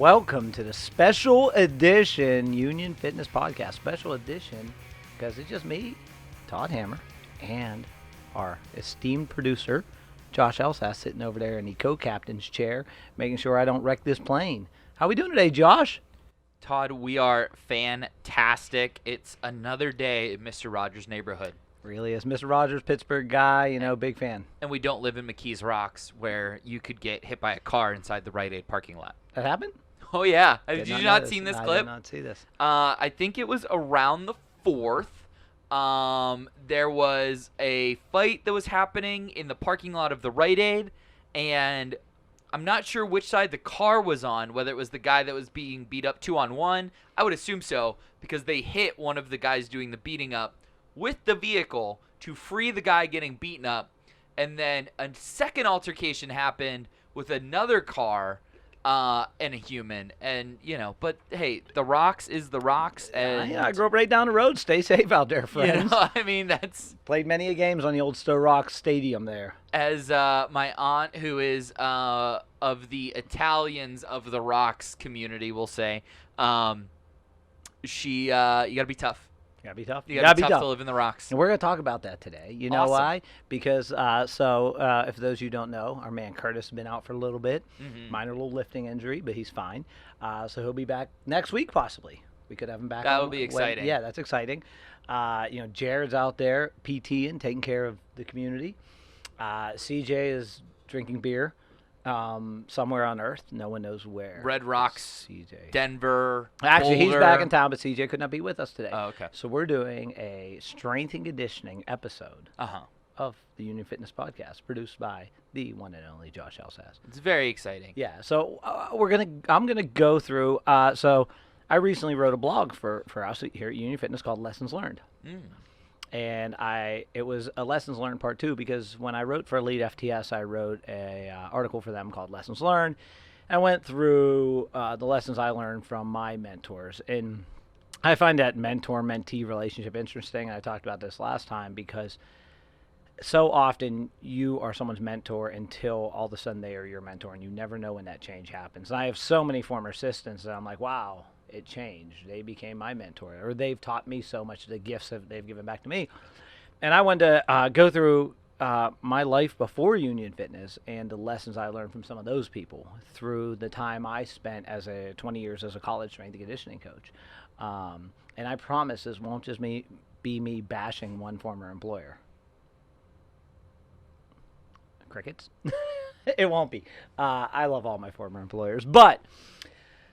welcome to the special edition Union Fitness Podcast. Special edition because it's just me, Todd Hammer, and our esteemed producer, Josh Elsass, sitting over there in the co-captain's chair, making sure I don't wreck this plane. How we doing today, Josh? Todd, we are fantastic. It's another day in Mr. Rogers' neighborhood. Really is. Mr. Rogers, Pittsburgh guy, big fan. And we don't live in McKees Rocks where you could get hit by a car inside the Rite Aid parking lot. That happened? Oh, yeah. Did you not seen this clip? I did not see this. I think it was around the 4th. There was a fight that was happening in the parking lot of the Rite Aid, and I'm not sure which side the car was on, whether it was the guy that was being beat up 2-on-1. I would assume so, because they hit one of the guys doing the beating up with the vehicle to free the guy getting beaten up, and then a second altercation happened with another car and a human, and but hey, the Rocks is the Rocks, and I grew up right down the road. Stay safe out there, friends. I mean, that's played many games on the old Stowe Rock Stadium there. As my aunt, who is of the Italians of the Rocks community, will say, you gotta be tough. You gotta be tough. You gotta be tough to live in the Rocks. And we're gonna talk about that today. You know Awesome. why? Because if those of you don't know, our man Curtis has been out for a little bit, minor little lifting injury, but he's fine. So he'll be back next week possibly. We could have him back. That would be exciting. Yeah, that's exciting. Jared's out there PTing, taking care of the community. CJ is drinking beer somewhere on Earth. No one knows where. Red Rocks, CJ. Denver, Actually, Boulder. he's back in town, but CJ could not be with us today. Oh, okay. So we're doing a strength and conditioning episode of the Union Fitness Podcast, produced by the one and only Josh Elsass. It's very exciting. Yeah. So I'm gonna go through. So I recently wrote a blog for us here at Union Fitness called Lessons Learned. And it was a Lessons Learned Part 2 because when I wrote for Elite FTS, I wrote a article for them called Lessons Learned. I went through the lessons I learned from my mentors. And I find that mentor-mentee relationship interesting. I talked about this last time because so often you are someone's mentor until all of a sudden they are your mentor, and you never know when that change happens. And I have so many former assistants that I'm like, wow, it changed. They became my mentor, or they've taught me so much, the gifts that they've given back to me. And I wanted to go through my life before Union Fitness and the lessons I learned from some of those people through the time I spent as 20 years as a college strength and conditioning coach. And I promise this won't just be me bashing one former employer. Crickets. It won't be. I love all my former employers, but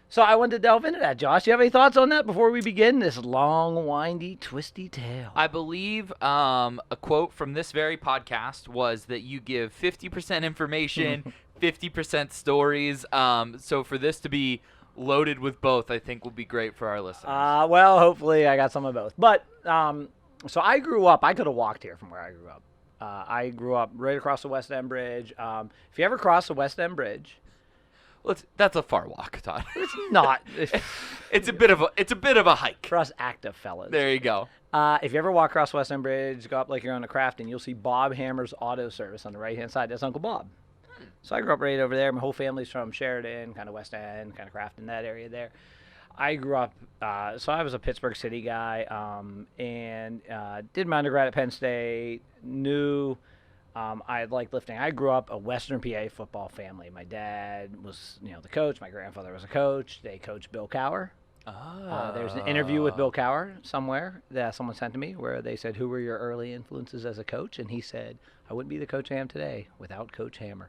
so I wanted to delve into that. Josh, do you have any thoughts on that before we begin this long, windy, twisty tale? I believe a quote from this very podcast was that you give 50% information, 50% stories. So for this to be loaded with both, I think will be great for our listeners. Well, hopefully I got some of both. But so I grew up. I could have walked here from where I grew up. I grew up right across the West End Bridge. If you ever cross the West End Bridge, well, that's a far walk, Todd. it's not. It's a bit of a hike. For us active fellas. There you go. If you ever walk across West End Bridge, go up like you're on a Crafton, you'll see Bob Hammer's Auto Service on the right-hand side. That's Uncle Bob. So I grew up right over there. My whole family's from Sheridan, kind of West End, kind of Crafton, that area there. I grew up, so I was a Pittsburgh City guy, and did my undergrad at Penn State, knew I liked lifting. I grew up a Western PA football family. My dad was, the coach. My grandfather was a coach. They coached Bill Cowher. There's an interview with Bill Cowher somewhere that someone sent to me where they said, who were your early influences as a coach? And he said, I wouldn't be the coach I am today without Coach Hammer.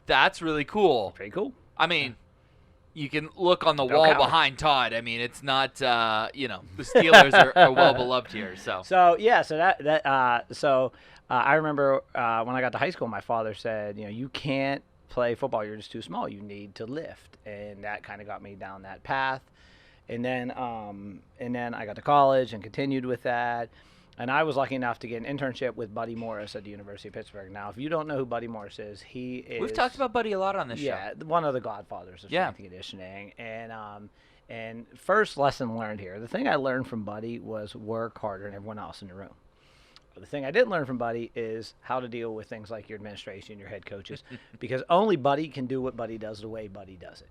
That's really cool. Pretty cool. I mean, you can look on the Bill wall Cowher. behind Todd. I mean, it's not, the Steelers are well beloved here. So yeah, so I remember when I got to high school, my father said, you can't play football. You're just too small. You need to lift. And that kind of got me down that path. And then I got to college and continued with that. And I was lucky enough to get an internship with Buddy Morris at the University of Pittsburgh. Now, if you don't know who Buddy Morris is, he is... We've talked about Buddy a lot on this show. Yeah, one of the godfathers of strength and conditioning. And first lesson learned here, the thing I learned from Buddy was work harder than everyone else in the room. The thing I didn't learn from Buddy is how to deal with things like your administration, your head coaches, because only Buddy can do what Buddy does the way Buddy does it.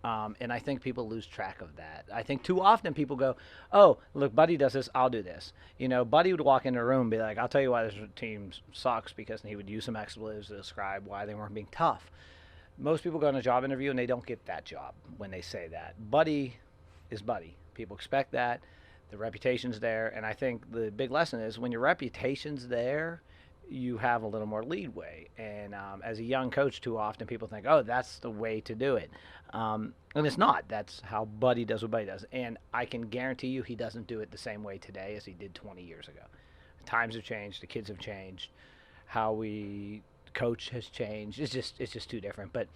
And I think people lose track of that. I think too often people go, "Oh, look, Buddy does this. I'll do this." Buddy would walk into a room and be like, "I'll tell you why this team sucks," because he would use some expletives to describe why they weren't being tough. Most people go on a job interview and they don't get that job when they say that. Buddy is Buddy. People expect that. The reputation's there, and I think the big lesson is when your reputation's there, you have a little more leadway. And as a young coach, too often people think, "Oh, that's the way to do it," and it's not. That's how Buddy does what Buddy does, and I can guarantee you he doesn't do it the same way today as he did 20 years ago. Times have changed. The kids have changed. How we coach has changed. It's just too different. But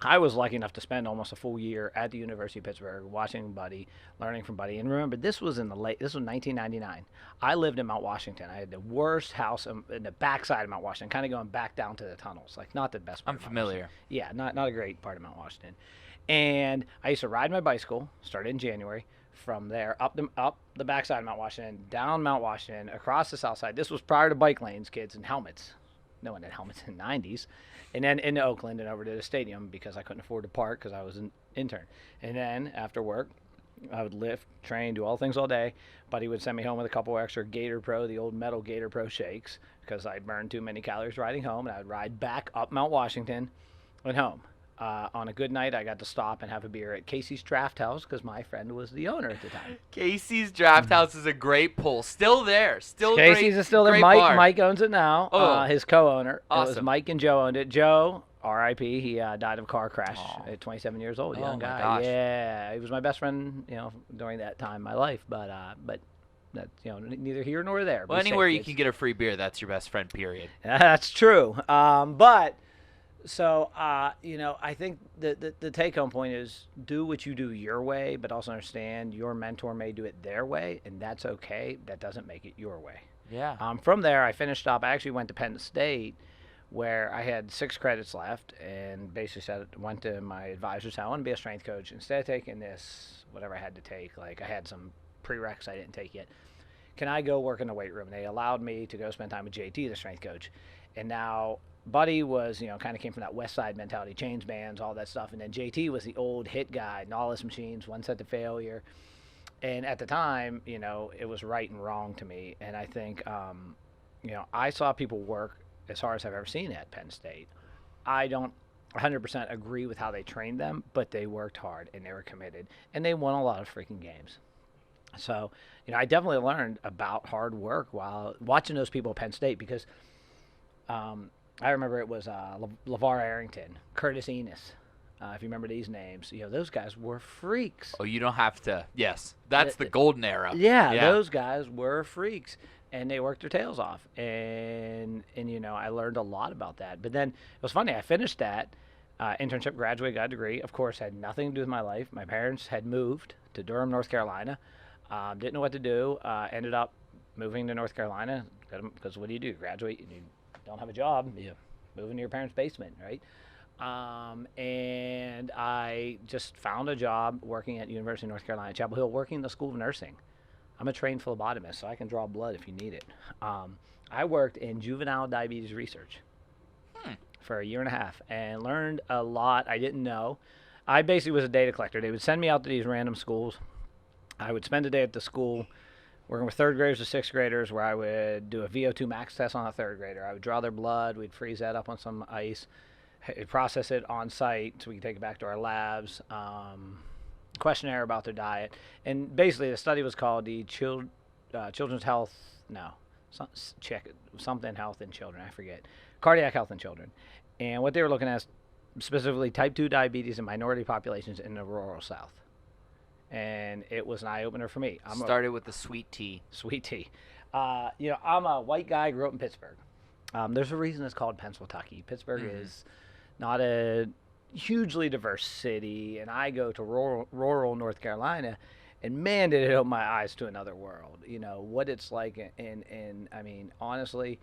I was lucky enough to spend almost a full year at the University of Pittsburgh watching Buddy, learning from Buddy. And remember, this was 1999. I lived in Mount Washington. I had the worst house in the backside of Mount Washington, kind of going back down to the tunnels. Like, not the best part I'm of Mount familiar. Washington. Yeah, not a great part of Mount Washington. And I used to ride my bicycle, started in January, from there up the backside of Mount Washington, down Mount Washington, across the south side. This was prior to bike lanes, kids, and helmets. No one had helmets in the 90s. And then into Oakland and over to the stadium because I couldn't afford to park because I was an intern. And then after work, I would lift, train, do all things all day. Buddy would send me home with a couple extra Gator Pro, the old metal Gator Pro shakes, because I burned too many calories riding home. And I would ride back up Mount Washington and home. On a good night, I got to stop and have a beer at Casey's Draft House because my friend was the owner at the time. Casey's Draft House is a great pull. Still there. Still Casey's great, is still there. great Mike bar. Mike owns it now. Oh. His co-owner. Awesome. It was Mike and Joe owned it. Joe, R.I.P. He died of a car crash Aw. at 27 years old. Oh, Young my guy. gosh. Yeah, he was my best friend. During that time in my life. But that's neither here nor there. Well, Be safe, anywhere you kids. can get a free beer, that's your best friend, period. That's true. But so I think the take-home point is do what you do your way, but also understand your mentor may do it their way, and that's okay. That doesn't make it your way. Yeah. From there, I finished up. I actually went to Penn State, where I had 6 credits left, and basically went to my advisor, said I want to be a strength coach. Instead of taking this, whatever I had to take, like I had some prereqs I didn't take yet, can I go work in the weight room? And they allowed me to go spend time with JT, the strength coach. And now Buddy was, kind of came from that West Side mentality, chains, bands, all that stuff. And then JT was the old hit guy, Knowledge machines, one set to failure. And at the time, it was right and wrong to me. And I think, I saw people work as hard as I've ever seen at Penn State. I don't 100% agree with how they trained them, but they worked hard and they were committed. And they won a lot of freaking games. So, I definitely learned about hard work while watching those people at Penn State because I remember it was LeVar Arrington, Curtis Enos. If you remember these names, those guys were freaks. Oh, you don't have to. Yes. That's the golden era. Yeah, those guys were freaks. And they worked their tails off. And I learned a lot about that. But then it was funny. I finished that internship, graduated, got a degree. Of course, had nothing to do with my life. My parents had moved to Durham, North Carolina. Didn't know what to do. Ended up moving to North Carolina because what do? You graduate and you don't have a job. You move into your parents' basement, right? And I just found a job working at University of North Carolina, Chapel Hill, working in the School of Nursing. I'm a trained phlebotomist, so I can draw blood if you need it. I worked in juvenile diabetes research for a year and a half and learned a lot I didn't know. I basically was a data collector. They would send me out to these random schools. I would spend a day at the school working with third graders or sixth graders where I would do a VO2 max test on a third grader. I would draw their blood. We'd freeze that up on some ice, process it on site so we could take it back to our labs, questionnaire about their diet. And basically the study was called the Children's Health, something health in children, I forget. Cardiac health in children. And what they were looking at is specifically type 2 diabetes in minority populations in the rural South. And it was an eye-opener for me. Started with the sweet tea. Sweet tea. I'm a white guy, grew up in Pittsburgh. There's a reason it's called Pennsylvania. Pittsburgh is not a hugely diverse city, and I go to rural North Carolina, and man, did it open my eyes to another world. What it's like, and I mean, honestly,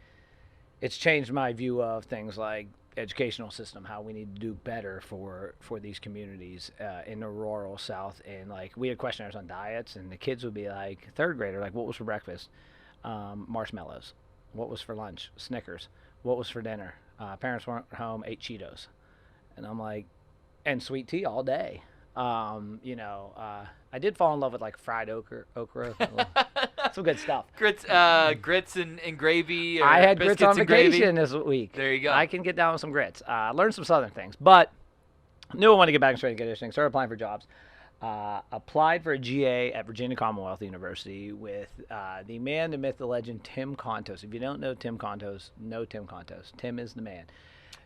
it's changed my view of things like educational system, how we need to do better for these communities in the rural South. And like we had questionnaires on diets, and the kids would be like, third grader, like, what was for breakfast? Marshmallows. What was for lunch? Snickers. What was for dinner? Parents weren't home, ate Cheetos. And I'm like, and sweet tea all day. I did fall in love with like fried okra, some good stuff. Grits and gravy. Or I had grits on biscuits and gravy. vacation this week. There you go. I can get down with some grits. Learn some southern things, but knew I wanted to get back in strength and conditioning. Started applying for jobs. Applied for a GA at Virginia Commonwealth University with the man, the myth, the legend, Tim Contos. If you don't know Tim Contos, know Tim Contos. Tim is the man.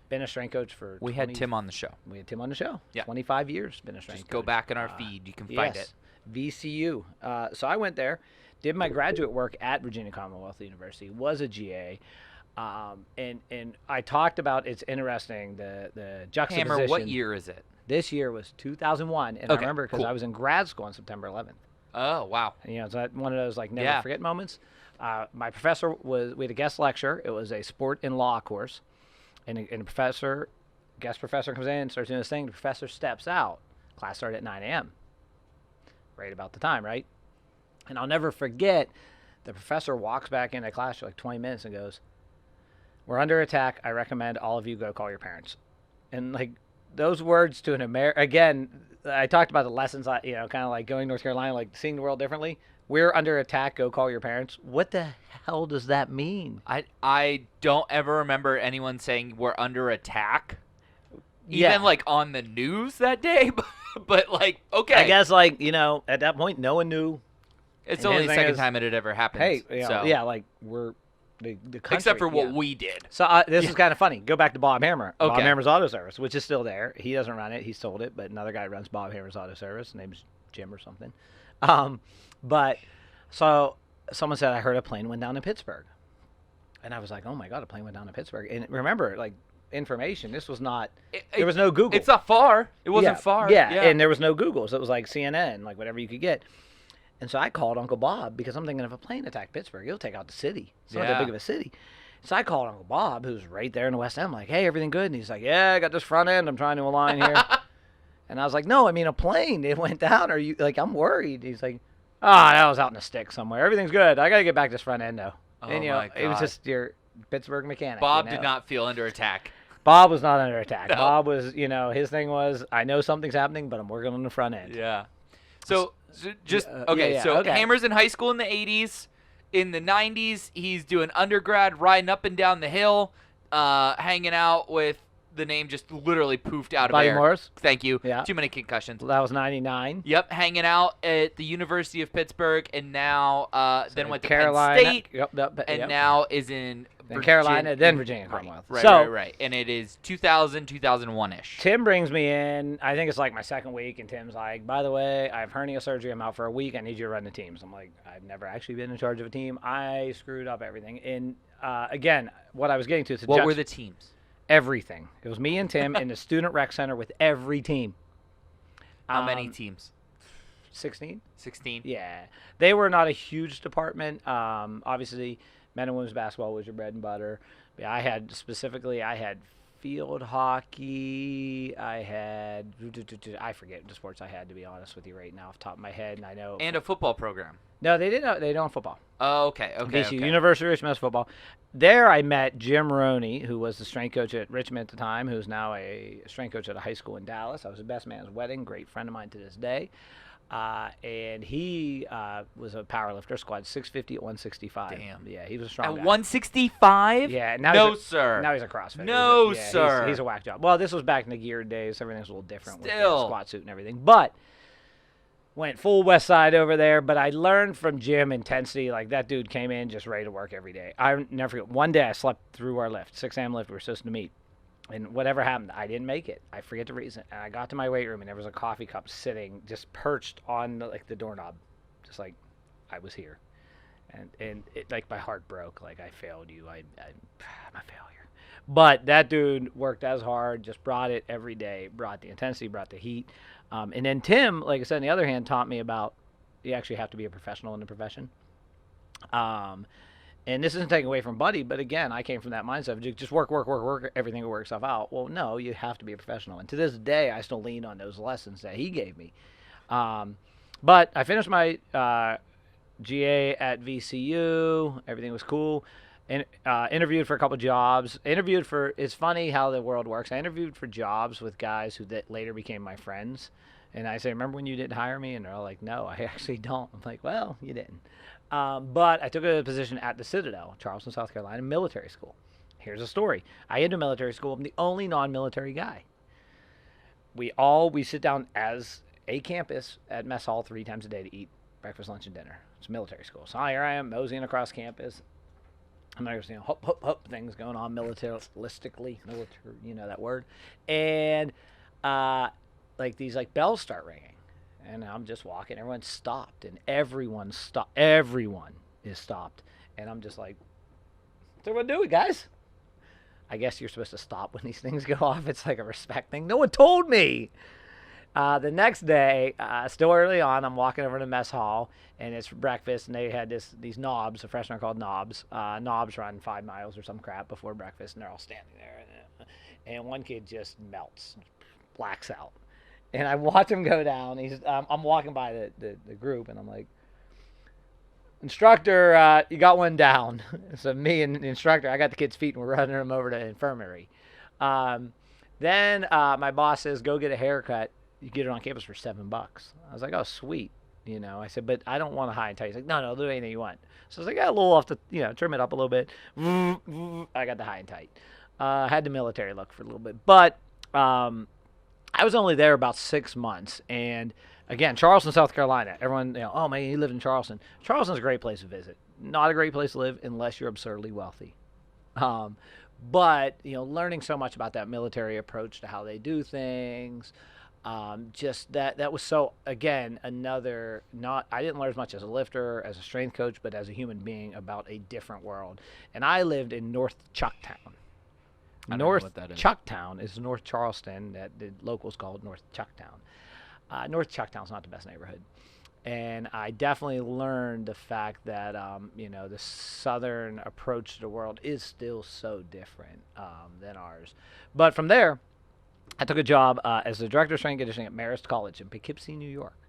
Been a strength coach for. We had Tim on the show. We had Tim on the show. Yeah. 25 years. Been a strength Just coach. go back in our feed. You can find it. VCU. So I went there, did my graduate work at Virginia Commonwealth University. Was a GA. And I talked about, it's interesting, the juxtaposition. Hammer, what year is it? This year was 2001, and I remember because I was in grad school on September 11th. Oh, wow. And, it's one of those never forget moments. My professor we had a guest lecture. It was a sport and law course, and a guest professor comes in, starts doing this thing. The professor steps out. Class started at 9 a.m. Right about the time, right? And I'll never forget, the professor walks back into class for 20 minutes and goes, "We're under attack. I recommend all of you go call your parents." And those words to an again, I talked about the lessons, kind of like going to North Carolina, seeing the world differently. We're under attack. Go call your parents. What the hell does that mean? I don't ever remember anyone saying we're under attack. Even on the news that day, but okay. I guess at that point, no one knew. It's only the second time it had ever happened. Hey, we're the country. Except for what we did. So this is kind of funny. Go back to Bob Hammer. Okay. Bob Hammer's Auto Service, which is still there. He doesn't run it. He sold it, but another guy runs Bob Hammer's Auto Service. His name's Jim or something. But so someone said, I heard a plane went down in Pittsburgh. And I was like, oh my God, a plane went down in Pittsburgh. And remember, information, this was not, there was no Google. It's not far. It wasn't far. Yeah, and there was no Google. So it was like CNN, whatever you could get. And so I called Uncle Bob because I'm thinking if a plane attacked Pittsburgh, it'll take out the city. It's not that big of a city. So I called Uncle Bob, who's right there in the West End. I'm like, hey, everything good? And he's like, yeah, I got this front end. I'm trying to align here. And I was like, no, I mean a plane. It went down. Are you, I'm worried. He's like, that was out in the stick somewhere. Everything's good. I got to get back this front end, though. Oh, and, my God. It was just your Pittsburgh mechanic. Bob did not feel under attack. Bob was not under attack. No. Bob was, his thing was, I know something's happening, but I'm working on the front end. Yeah. So okay. Hammer's in high school in the 80s. In the 90s, he's doing undergrad, riding up and down the hill, hanging out with the name just literally poofed out of Buddy air. Morris? Thank you. Yeah. Too many concussions. That was 99. Yep, hanging out at the University of Pittsburgh, and now then went to Carolina. Penn State, and now is in Carolina, then Virginia Commonwealth. Right. And it is 2000, 2001-ish. Tim brings me in. I think it's my second week, and Tim's like, by the way, I have hernia surgery. I'm out for a week. I need you to run the teams. I'm like, I've never actually been in charge of a team. I screwed up everything. And, again, what I was getting to is what were the teams? Everything. It was me and Tim in the student rec center with every team. How many teams? 16. 16? Yeah. They were not a huge department. Obviously, men and women's basketball was your bread and butter. But I had field hockey. I forget the sports I had, to be honest with you right now off the top of my head. And I know. And a football program. No, they didn't. They don't have football. Oh, okay. VCU, University of Richmond has football. There I met Jim Roney, who was the strength coach at Richmond at the time, who's now a strength coach at a high school in Dallas. I was his best man at his wedding, great friend of mine to this day. And he was a powerlifter, squad 650 at 165. Damn. Yeah, he was a strong At guy. 165? Yeah. Sir. Now he's a CrossFitter. No, sir. He's a whack job. Well, this was back in the geared days. Everything's a little different with the Still. squat suit and everything. But went full West Side over there. But I learned from Jim intensity. That dude came in just ready to work every day. I never forget. One day I slept through our lift, 6 a.m. lift. We were supposed to meet. And whatever happened, I didn't make it. I forget the reason. And I got to my weight room, and there was a coffee cup sitting, just perched on the doorknob, just like I was here. And it, my heart broke. I failed you. I'm a failure. But that dude worked as hard, just brought it every day, brought the intensity, brought the heat. And then Tim, like I said, on the other hand, taught me about you actually have to be a professional in the profession. And this isn't taking away from Buddy, but again, I came from that mindset of just work, everything will work itself out. Well, no, you have to be a professional. And to this day, I still lean on those lessons that he gave me. But I finished my GA at VCU. Everything was cool. And interviewed for a couple jobs. It's funny how the world works. I interviewed for jobs with guys that later became my friends. And I say, remember when you didn't hire me? And they're all like, no, I actually don't. I'm like, well, you didn't. But I took a position at the Citadel, Charleston, South Carolina, military school. Here's a story. I get into military school. I'm the only non-military guy. We sit down as a campus at mess hall 3 times a day to eat breakfast, lunch, and dinner. It's military school. So here I am moseying across campus. I'm there's hop, hop, hop things going on militaristically, you know that word. And like these like bells start ringing. And I'm just walking. Everyone stopped, and everyone stopped. Everyone is stopped, and I'm just like, "What's everyone doing, guys?" I guess you're supposed to stop when these things go off. It's like a respect thing. No one told me. The next day, still early on, I'm walking over to mess hall, and it's for breakfast, and they had these knobs. The freshmen are called knobs. Knobs run 5 miles or some crap before breakfast, and they're all standing there, and one kid just melts, blacks out. And I watch him go down. I'm walking by the group, and I'm like, instructor, you got one down. So me and the instructor, I got the kid's feet, and we're running him over to the infirmary. Then my boss says, go get a haircut. You get it on campus for $7. I was like, oh, sweet. You know, I said, but I don't want a high and tight. He's like, no, do anything you want. So I was like, yeah, a little off the, trim it up a little bit. I got the high and tight. I had the military look for a little bit. But I was only there about 6 months, and again, Charleston, South Carolina. Everyone, oh man, you live in Charleston. Charleston's a great place to visit. Not a great place to live unless you're absurdly wealthy. But learning so much about that military approach to how they do things, just that was so. Again, I didn't learn as much as a lifter, as a strength coach, but as a human being about a different world. And I lived in North Chucktown. North Chucktown is North Charleston, that the locals call it North Chucktown. North Chucktown's not the best neighborhood. And I definitely learned the fact that, the southern approach to the world is still so different than ours. But from there, I took a job as the director of strength and conditioning at Marist College in Poughkeepsie, New York.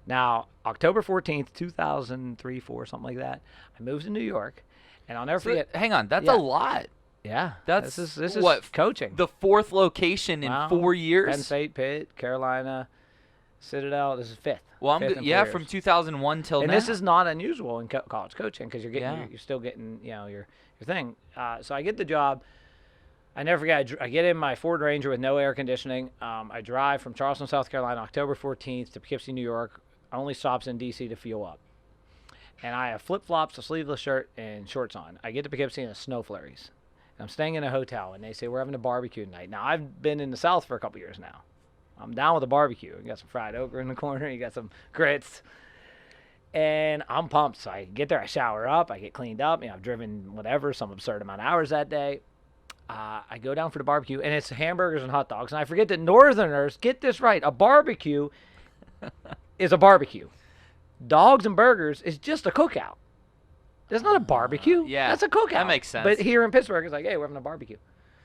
Now, October 14th, 2003, 4, something like that, I moved to New York, and I'll never forget. Hang on, that's a lot. Yeah, this is what coaching. The 4th location in 4 years. Penn State, Pitt, Carolina, Citadel. This is 5th. Well, from 2001 till now. And this is not unusual in college coaching because you're still getting your thing. So I get the job. I never forget. I get in my Ford Ranger with no air conditioning. I drive from Charleston, South Carolina, October 14th to Poughkeepsie, New York. Only stops in D.C. to fuel up. And I have flip-flops, a sleeveless shirt, and shorts on. I get to Poughkeepsie and it's snow flurries. I'm staying in a hotel, and they say, we're having a barbecue tonight. Now, I've been in the South for a couple years now. I'm down with a barbecue. You got some fried okra in the corner. You got some grits. And I'm pumped. So I get there. I shower up. I get cleaned up. I've driven some absurd amount of hours that day. I go down for the barbecue, and it's hamburgers and hot dogs. And I forget that Northerners, get this right, a barbecue is a barbecue. Dogs and burgers is just a cookout. That's not a barbecue. Yeah. That's a cookout. That makes sense. But here in Pittsburgh, it's like, hey, we're having a barbecue.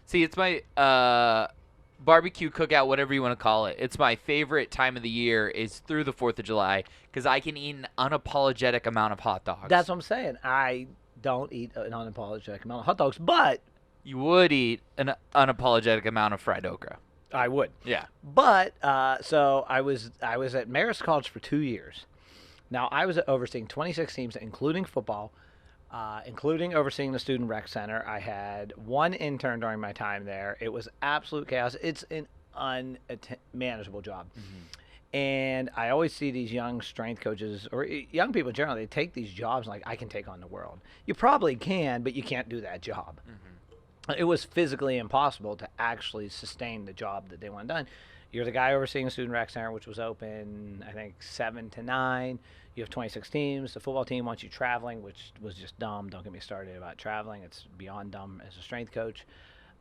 See, it's my barbecue cookout, whatever you want to call it. It's my favorite time of the year is through the 4th of July because I can eat an unapologetic amount of hot dogs. That's what I'm saying. I don't eat an unapologetic amount of hot dogs, but you would eat an unapologetic amount of fried okra. I would. Yeah. But so I was at Marist College for 2 years. Now, I was overseeing 26 teams, including football, including overseeing the Student Rec Center. I had one intern during my time there. It was absolute chaos. It's an unmanageable job. Mm-hmm. And I always see these young strength coaches, or young people generally, they take these jobs like, I can take on the world. You probably can, but you can't do that job. Mm-hmm. It was physically impossible to actually sustain the job that they want done. You're the guy overseeing the Student Rec Center, which was open, I think, 7 to 9. You have 26 teams. The football team wants you traveling, which was just dumb. Don't get me started about traveling. It's beyond dumb as a strength coach.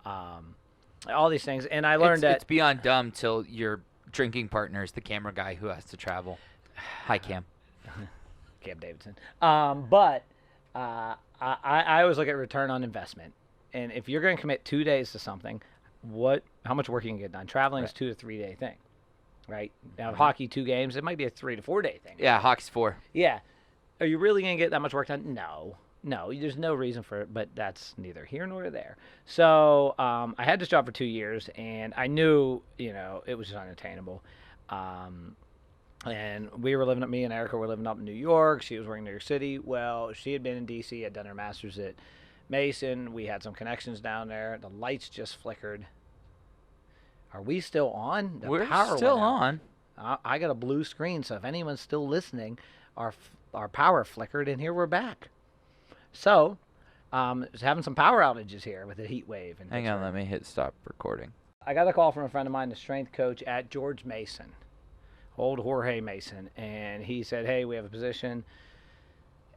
All these things. And I learned that it's beyond dumb till your drinking partner is the camera guy who has to travel. Hi, Cam. Cam Davidson. But I always look at return on investment. And if you're going to commit 2 days to something, how much work you can get done? Traveling is 2 to 3 day thing, right? Now, hockey, 2 games, it might be a 3 to 4 day thing. Yeah, hockey's 4. Yeah. Are you really going to get that much work done? No. There's no reason for it, but that's neither here nor there. So I had this job for 2 years, and I knew, it was just unattainable. And me and Erica were living up in New York. She was working in New York City. Well, she had been in D.C., had done her master's at Mason. We had some connections down there. The lights just flickered. Are we still on? We're still on. I got a blue screen, so if anyone's still listening, our power flickered, and here we're back. So, just having some power outages here with the heat wave. Hang on, let me hit stop recording. I got a call from a friend of mine, the strength coach at George Mason, old Jorge Mason, and he said, hey, we have a position.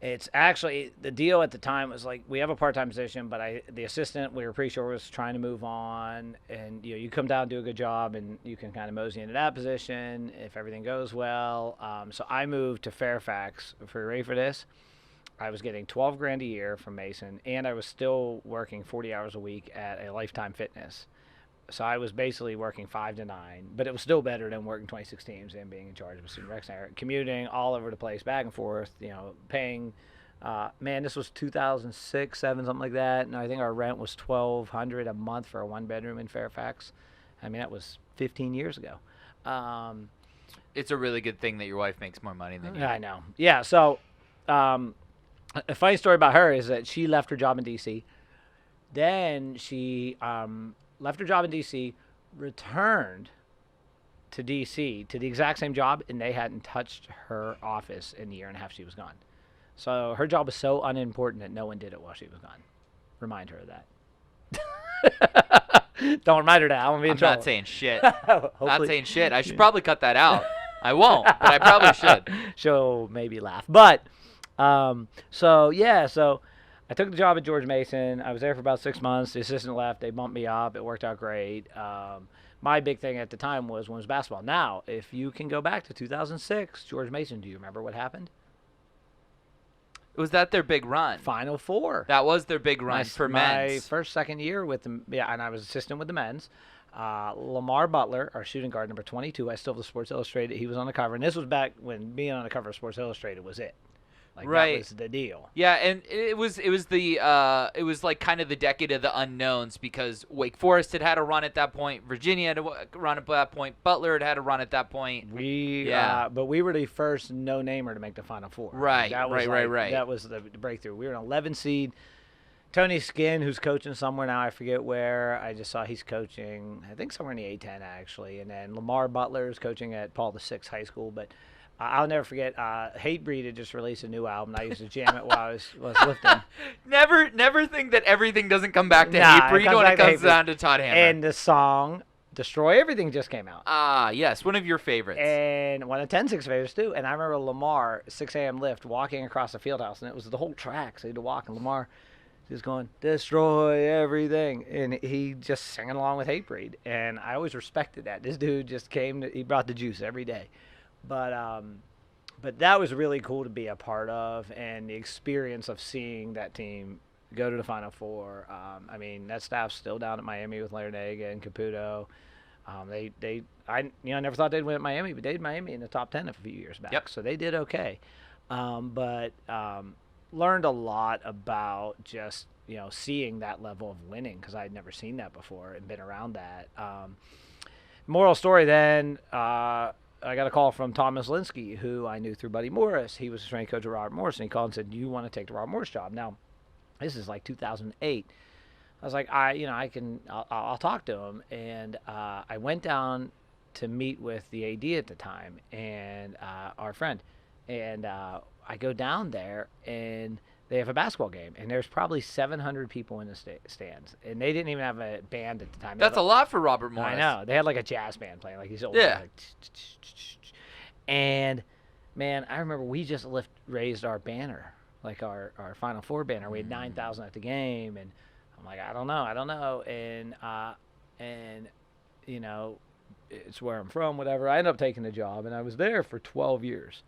It's actually, the deal at the time was like, we have a part-time position, but the assistant, we were pretty sure was trying to move on, and you come down and do a good job, and you can kind of mosey into that position if everything goes well. So I moved to Fairfax. If you're ready for this, I was getting $12,000 a year from Mason, and I was still working 40 hours a week at a Lifetime Fitness. So I was basically working 5 to 9, but it was still better than working 26 teams and being in charge of a student rec center, commuting all over the place, back and forth, paying. This was 2006, 7, something like that, and I think our rent was $1,200 a month for a 1-bedroom in Fairfax. I mean, that was 15 years ago. It's a really good thing that your wife makes more money than you. I know. Yeah. So, a funny story about her is that she left her job in D.C. Then she left her job in D.C., returned to D.C. to the exact same job, and they hadn't touched her office in the year and a half she was gone. So her job was so unimportant that no one did it while she was gone. Remind her of that. Don't remind her that. I won't be in trouble. I'm not saying shit. Not saying shit. I should probably cut that out. I won't, but I probably should. She'll maybe laugh. But, so I took the job at George Mason. I was there for about 6 months. The assistant left. They bumped me up. It worked out great. My big thing at the time was women's basketball. Now, if you can go back to 2006, George Mason, do you remember what happened? Was that their big run? Final Four. That was their big run for men's. My second year with them, and I was assistant with the men's. Lamar Butler, our shooting guard, number 22. I still have the Sports Illustrated. He was on the cover, and this was back when being on the cover of Sports Illustrated was it. Like, right. That was the deal. Yeah, and it was like kind of the decade of the unknowns because Wake Forest had a run at that point, Virginia had a run at that point, Butler had a run at that point. But we were the first no-namer to make the Final Four. Right, right. That was the breakthrough. We were an 11 seed. Tony Skinn, who's coaching somewhere now, I forget where. I just saw he's coaching, I think somewhere in the A-10 actually, and then Lamar Butler is coaching at Paul VI High School, but. I'll never forget. Hatebreed had just released a new album. I used to jam it while I was lifting. Never think that everything doesn't come back to Hatebreed when it comes down to Todd Hammer. And the song "Destroy Everything" just came out. Yes, one of your favorites. And one of 10-6 favorites too. And I remember Lamar 6 a.m. lift walking across the field house, and it was the whole track. So he had to walk, and Lamar just going "Destroy Everything," and he just singing along with Hatebreed. And I always respected that. This dude just he brought the juice every day. But that was really cool to be a part of, and the experience of seeing that team go to the Final Four. I mean, that staff's still down at Miami with Larinaga and Caputo. I never thought they'd win at Miami, but they did Miami in the top 10 a few years back. Yep. So they did okay. But learned a lot about just seeing that level of winning because I'd never seen that before and been around that. Moral story then. I got a call from Tom Mislinski, who I knew through Buddy Morris. He was a strength coach of Robert Morris, and he called and said, "Do you want to take the Robert Morris job?" Now, this is like 2008. I was like, I'll talk to him, and I went down to meet with the AD at the time and our friend, and I go down there and they have a basketball game, and there's probably 700 people in the stands, and they didn't even have a band at the time. That's a lot for Robert Morris. I know. They had like a jazz band playing, like these old. Yeah. And man, I remember we just raised our banner, like our Final Four banner. We had 9,000 at the game, and I'm like, I don't know, and it's where I'm from, whatever. I ended up taking the job, and I was there for 12 years.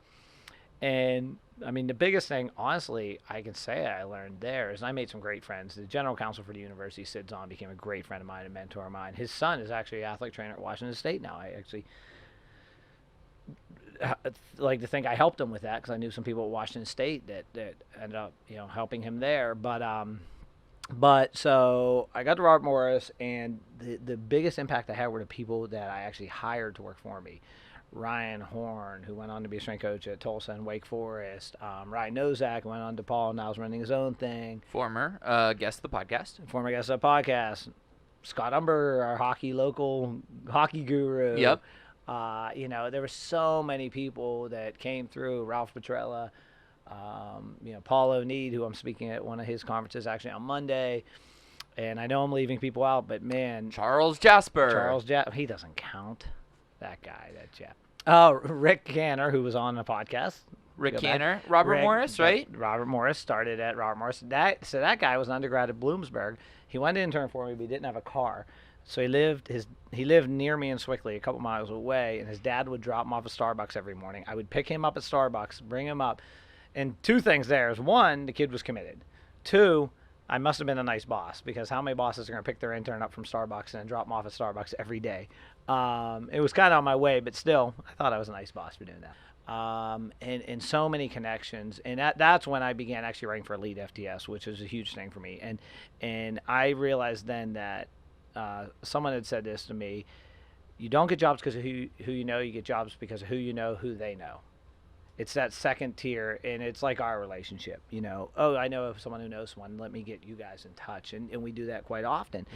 And I mean, the biggest thing, honestly, I can say I learned there is I made some great friends. The general counsel for the university, Sid Zahn, became a great friend of mine, a mentor of mine. His son is actually an athletic trainer at Washington State now. I actually like to think I helped him with that because I knew some people at Washington State that ended up, helping him there. But so I got to Robert Morris, and the biggest impact I had were the people that I actually hired to work for me. Ryan Horn, who went on to be a strength coach at Tulsa and Wake Forest. Ryan Nozak went on to Paul, now is running his own thing. Former guest of the podcast. Former guest of the podcast. Scott Umber, our local hockey guru. Yep. There were so many people that came through. Ralph Petrella, Paul O'Neid, who I'm speaking at one of his conferences actually on Monday. And I know I'm leaving people out, but man. Charles Jasper. He doesn't count. That guy, that chap. Oh, Rick Canner, who was on the podcast. Rick Canner. Robert Morris, right? Robert Morris started at Robert Morris. That guy was an undergrad at Bloomsburg. He wanted to intern for me, but he didn't have a car. So he lived near me in Swickley, a couple miles away, and his dad would drop him off at Starbucks every morning. I would pick him up at Starbucks, bring him up. And two things there is, one, the kid was committed. Two, I must have been a nice boss, because how many bosses are going to pick their intern up from Starbucks and then drop them off at Starbucks every day? It was kind of on my way, but still, I thought I was a nice boss for doing that. And so many connections. And that's when I began actually writing for Elite FTS, which was a huge thing for me. And I realized then that someone had said this to me: you don't get jobs because of who you know, you get jobs because of who you know, who they know. It's that second tier, and it's like our relationship, Oh, I know someone who knows someone. Let me get you guys in touch, and we do that quite often.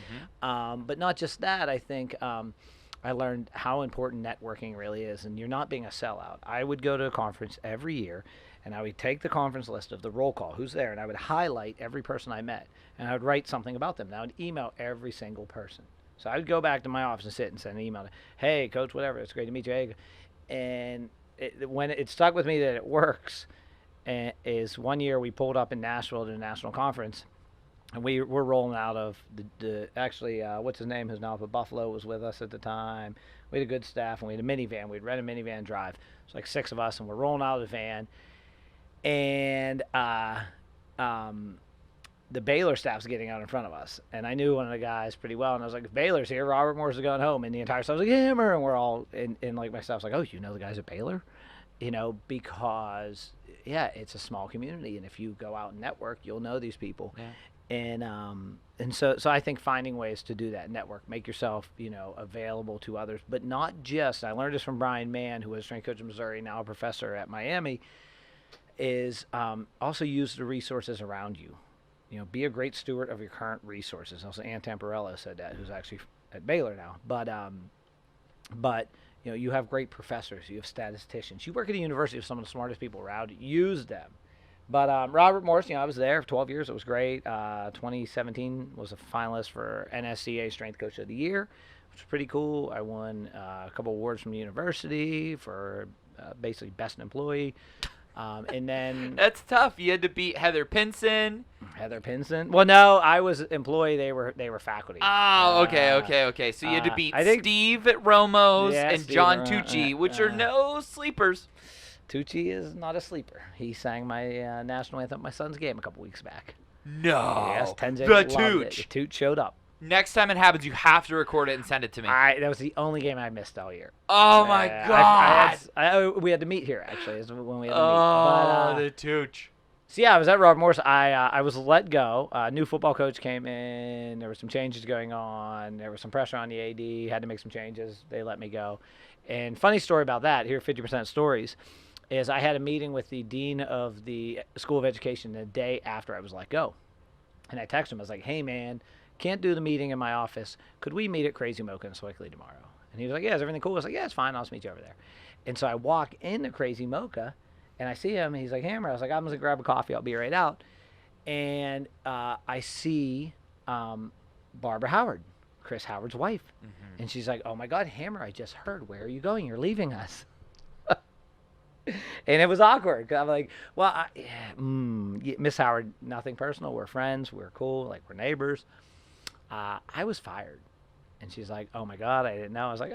Mm-hmm. But not just that. I think I learned how important networking really is, and you're not being a sellout. I would go to a conference every year, and I would take the conference list of the roll call, who's there, and I would highlight every person I met, and I would write something about them. And I would email every single person. So I would go back to my office and sit and send an email. Hey, coach, whatever. It's great to meet you. Hey. And when it stuck with me that it works, is one year we pulled up in Nashville to a national conference, and we're rolling out of what's his name, who's now up at Buffalo, was with us at the time. We had a good staff, and we had a minivan. We'd rent a minivan drive. It's like 6 of us, and we're rolling out of the van, and the Baylor staff's getting out in front of us. And I knew one of the guys pretty well, and I was like, if Baylor's here, Robert Morris is going home. And the entire staff was like, Hammer, and we're all, and like my staff's like, oh, you know the guys at Baylor? Because, it's a small community, and if you go out and network, you'll know these people. Yeah. And so I think finding ways to do that, network, make yourself, available to others, but not just, I learned this from Brian Mann, who was a strength coach in Missouri, now a professor at Miami, is also use the resources around you. Be a great steward of your current resources. Also, Ann Tamparello said that, who's actually at Baylor now. But you have great professors. You have statisticians. You work at a university with some of the smartest people around. Use them. But Robert Morris, I was there for 12 years. It was great. 2017 was a finalist for NSCA Strength Coach of the Year, which was pretty cool. I won a couple awards from the university for basically best employee. And then that's tough. You had to beat Heather Pinson. Well, no, I was employee. They were faculty. Oh, okay. So you had to beat Steve at Romo's and Steve John Tucci, which are no sleepers. Tucci is not a sleeper. He sang my national anthem at my son's game a couple weeks back. No. Yes, Tenzin the loved it. The Toot showed up. Next time it happens, you have to record it and send it to me. That was the only game I missed all year. Oh, my God. We had to meet here, actually, is when we had to meet. But, the Tooch. So, I was at Robert Morris. I was let go. A new football coach came in. There were some changes going on. There was some pressure on the AD. Had to make some changes. They let me go. And funny story about that, here 50% Stories, is I had a meeting with the dean of the School of Education the day after I was let go. And I texted him. I was like, hey, man, can't do the meeting in my office. Could we meet at Crazy Mocha in Swickley tomorrow? And he was like, yeah, is everything cool? I was like, yeah, it's fine. I'll just meet you over there. And so I walk into Crazy Mocha, and I see him, and he's like, Hammer. I was like, I'm going to grab a coffee. I'll be right out. And I see Barbara Howard, Chris Howard's wife. Mm-hmm. And she's like, oh, my God, Hammer, I just heard. Where are you going? You're leaving us. And it was awkward. I'm like, well, Miss Howard, nothing personal. We're friends. We're cool. Like, we're neighbors. I was fired. And she's like, oh, my God, I didn't know. I was like,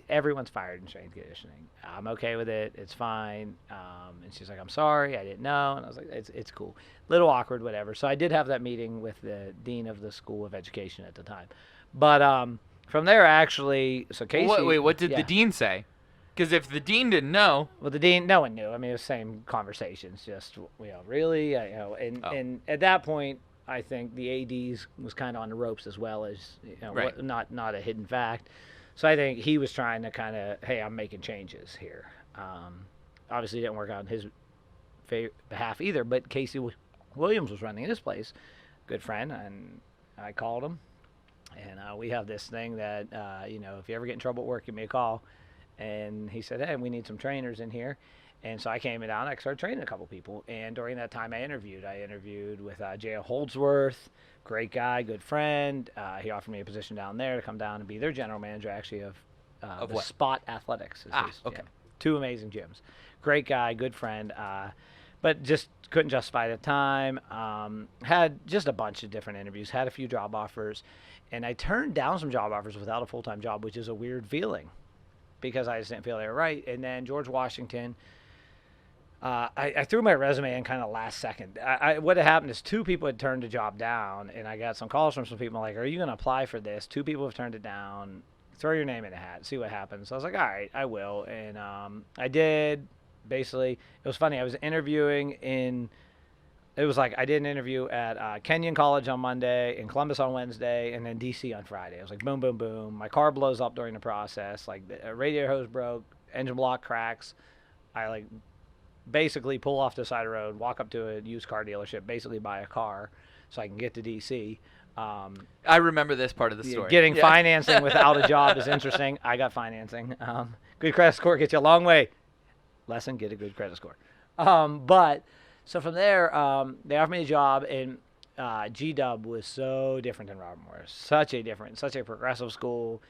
everyone's fired in strength conditioning. I'm okay with it. It's fine. And she's like, I'm sorry. I didn't know. And I was like, it's cool. Little awkward, whatever. So I did have that meeting with the dean of the School of Education at the time. But from there, actually, so Casey. Wait, what did the dean say? Because if the dean didn't know. Well, the dean, no one knew. I mean, it was the same conversations. Just, really? And at that point, I think the ADs was kind of on the ropes as well as, right. not a hidden fact. So I think he was trying to kind of, hey, I'm making changes here. Obviously, it didn't work out in his behalf either. But Casey Williams was running his place, good friend, and I called him, and we have this thing that if you ever get in trouble at work, give me a call. And he said, hey, we need some trainers in here. And so I came down. I started training a couple people. And during that time, I interviewed with J.O. Holdsworth, great guy, good friend. He offered me a position down there to come down and be their general manager, actually, of the what? Spot Athletics. Okay. Two amazing gyms. Great guy, good friend, but just couldn't justify the time. Had just a bunch of different interviews, had a few job offers, and I turned down some job offers without a full-time job, which is a weird feeling because I just didn't feel they were right. And then George Washington, I threw my resume in kind of last second. What had happened is two people had turned the job down, and I got some calls from some people like, are you going to apply for this? Two people have turned it down. Throw your name in a hat, see what happens. So I was like, all right, I will. And I did. Basically, it was funny. I was interviewing it was like I did an interview at Kenyon College on Monday, in Columbus on Wednesday, and then DC on Friday. It was like boom, boom, boom. My car blows up during the process. Like the radiator hose broke, engine block cracks. I basically pull off the side of the road, walk up to a used car dealership, basically buy a car so I can get to DC. I remember this part of the story. Getting financing without a job is interesting. I got financing. Good credit score gets you a long way. Lesson, get a good credit score. But so from there, they offered me a job, and G-Dub was so different than Robert Morris. Such a progressive school.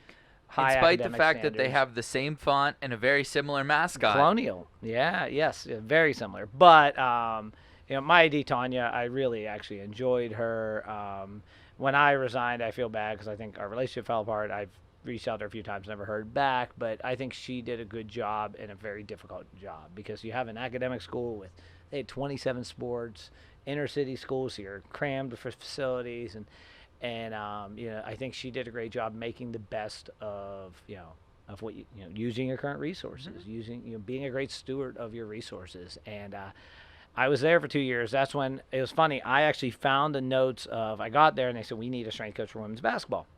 High Despite the academic fact that they standards. have the same font and a very similar mascot. Colonial. Yes, very similar. But my AD Tanya, I really actually enjoyed her. When I resigned, I feel bad because I think our relationship fell apart. I've reached out to her a few times, never heard back, but I think she did a good job in a very difficult job because you have an academic school they had 27 sports, inner city schools, so you're crammed for facilities, and I think she did a great job making the best of what using your current resources, being a great steward of your resources. And I was there for 2 years. That's when it was funny. I actually found the notes I got there and they said, we need a strength coach for women's basketball.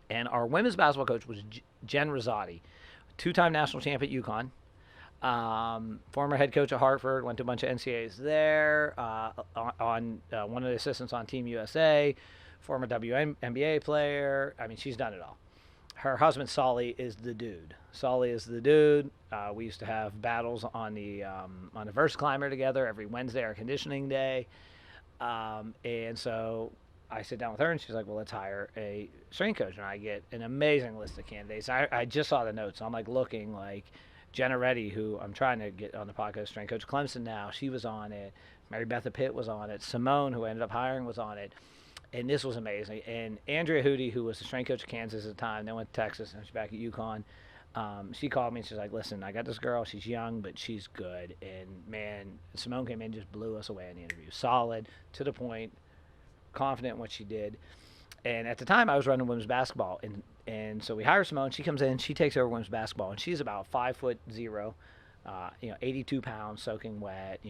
And our women's basketball coach was Jen Rosati, two-time national champ at UConn, former head coach at Hartford, went to a bunch of NCAAs there, one of the assistants on Team USA, former WNBA player. I mean, she's done it all. Her husband, Solly, is the dude. We used to have battles on the Verse Climber together every Wednesday, our conditioning day. And so I sit down with her, and she's like, well, let's hire a strength coach. And I get an amazing list of candidates. I just saw the notes. So I'm looking Jenna Reddy, who I'm trying to get on the podcast, strength coach Clemson now. She was on it. Mary Beth Pitt was on it. Simone, who I ended up hiring, was on it. And this was amazing. And Andrea Hootie, who was the strength coach of Kansas at the time, then went to Texas, and she's back at UConn. She called me, and she's like, listen, I got this girl. She's young, but she's good. And, man, Simone came in and just blew us away in the interview. Solid, to the point, confident in what she did. And at the time, I was running women's basketball. And so we hire Simone. She comes in. She takes over women's basketball. And she's about 5'0", 82 pounds, soaking wet,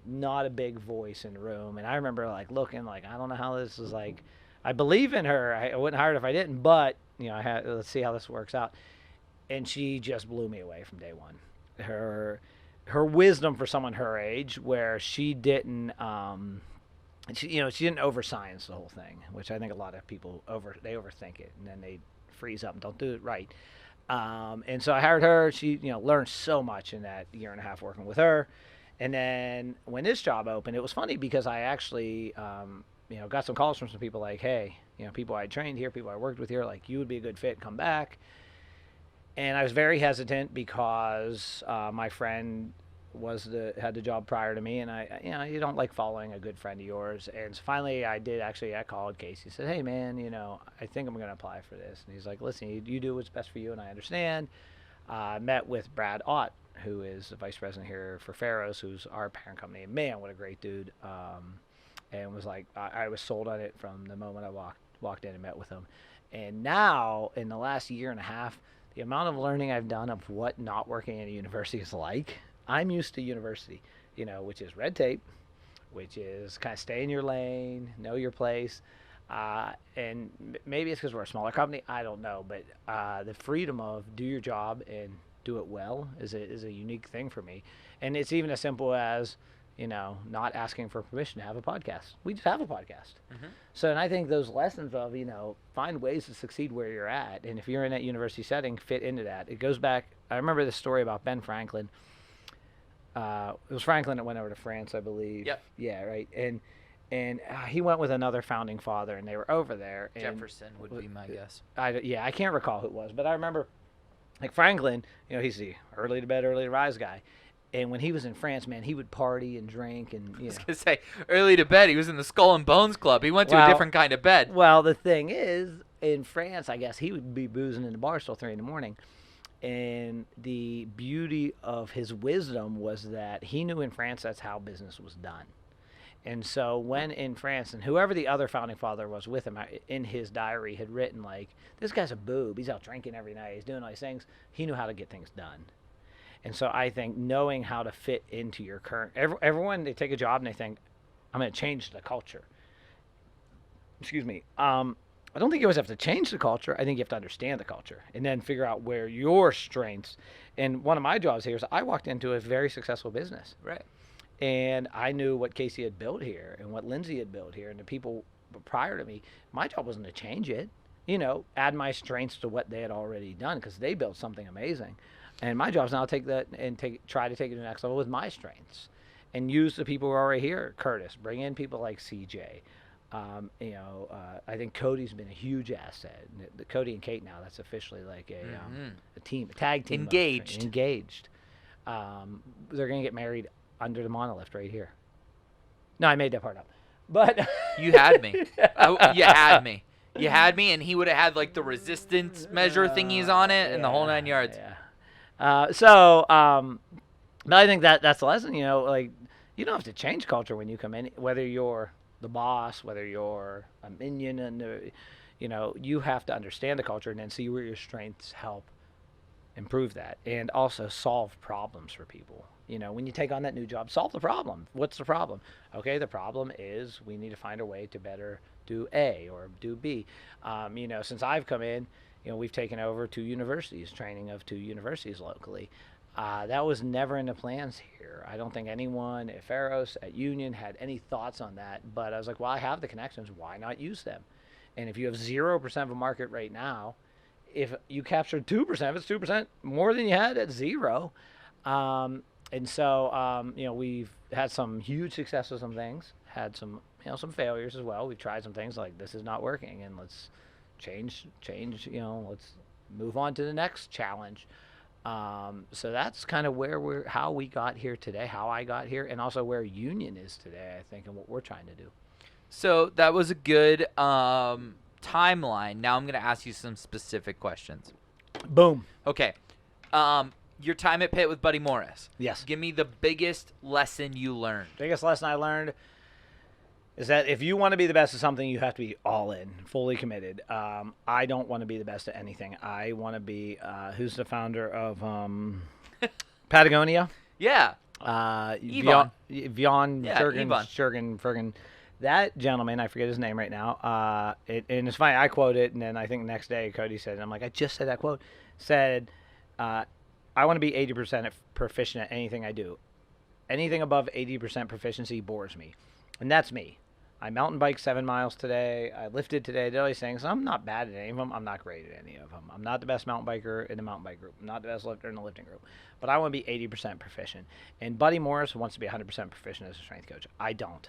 not a big voice in the room. And I remember looking I don't know how this is I believe in her. I wouldn't hire her if I didn't, but let's see how this works out. And she just blew me away from day one. Her wisdom for someone her age, where she didn't she didn't overscience the whole thing, which I think a lot of people overthink it, and then they freeze up and don't do it right. And so I hired her. She, learned so much in that year and a half working with her. And then when this job opened, it was funny because I actually, got some calls from some people like, hey, people I trained here, people I worked with here, you would be a good fit, come back. And I was very hesitant because my friend had the job prior to me, and you don't like following a good friend of yours. And so finally I called Casey, said, hey man, I think I'm going to apply for this. And he's like, listen, you do what's best for you, and I understand. Met with Brad Ott, who is the vice president here for Pharaohs, who's our parent company. And man, what a great dude. And was I was sold on it from the moment I walked in and met with him. And now in the last year and a half, the amount of learning I've done of what not working at a university is like. I'm used to university, which is red tape, which is kind of stay in your lane, know your place. And maybe it's because we're a smaller company. I don't know, but the freedom of do your job and do it well is a unique thing for me. And it's even as simple as not asking for permission to have a podcast. We just have a podcast. So, and I think those lessons of find ways to succeed where you're at, and if you're in that university setting, fit into that. It goes back. I remember this story about Ben Franklin. It was Franklin that went over to France, I believe. Yep. Yeah, right. And he went with another founding father, and they were over there. And Jefferson would be my guess. I can't recall who it was, but I remember, like Franklin, he's the early to bed, early to rise guy. And when he was in France, man, he would party and drink and. I was gonna say early to bed. He was in the Skull and Bones Club. He went to a different kind of bed. Well, the thing is, in France, I guess he would be boozing in the bar till 3 a.m. And the beauty of his wisdom was that he knew in France that's how business was done. And so when in France, and whoever the other founding father was with him in his diary had written, like, this guy's a boob. He's out drinking every night. He's doing all these things. He knew how to get things done. And so I think knowing how to fit into your current, everyone, they take a job and they think, I'm going to change the culture. Excuse me. I don't think you always have to change the culture. I think you have to understand the culture and then figure out where your strengths. And one of my jobs here is I walked into a very successful business. Right. And I knew what Casey had built here and what Lindsay had built here and the people prior to me. My job wasn't to change it, add my strengths to what they had already done because they built something amazing. And my job is now to take that and try to take it to the next level with my strengths and use the people who are already here. Curtis, bring in people like CJ. I think Cody's been a huge asset. Cody and Kate now, that's officially like a team, a tag team. Engaged. They're going to get married under the monolith right here. No, I made that part up. But you had me. You had me. You had me, and he would have had like the resistance measure thingies on it and the whole 9 yards. Yeah. But I think that's the lesson, like you don't have to change culture when you come in, whether you're the boss, whether you're a minion, and you have to understand the culture and then see where your strengths help improve that and also solve problems for people. When you take on that new job, solve the problem. What's the problem? Okay, the problem is we need to find a way to better do A or do B. Since I've come in, we've taken over 2 universities, training of 2 universities locally. That was never in the plans here. I don't think anyone at Pharos, at Union, had any thoughts on that. But I was like, well, I have the connections. Why not use them? And if you have 0% of a market right now, if you captured 2%, it's 2% more than you had at 0. And so, we've had some huge success with some things, had some, some failures as well. We've tried some things like this is not working, and let's change, let's move on to the next challenge. So that's kind of how we got here today, how I got here, and also where Union is today, I think, and what we're trying to do. So that was a good timeline. Now I'm going to ask you some specific questions. Boom. Okay. Your time at Pitt with Buddy Morris. Yes. Give me the biggest lesson you learned. Biggest lesson I learned is that if you want to be the best at something, you have to be all in, fully committed. I don't want to be the best at anything. I want to be who's the founder of Patagonia? Yeah. Yvon. Yeah, Fergen. That gentleman, I forget his name right now, and it's funny, I quote it, and then I think the next day Cody said it. I'm like, I just said that quote. Said, I want to be 80% proficient at anything I do. Anything above 80% proficiency bores me. And that's me. I mountain biked 7 miles today. I lifted today. Did all these things. I'm not bad at any of them. I'm not great at any of them. I'm not the best mountain biker in the mountain bike group. I'm not the best lifter in the lifting group. But I want to be 80% proficient. And Buddy Morris wants to be 100% proficient as a strength coach. I don't.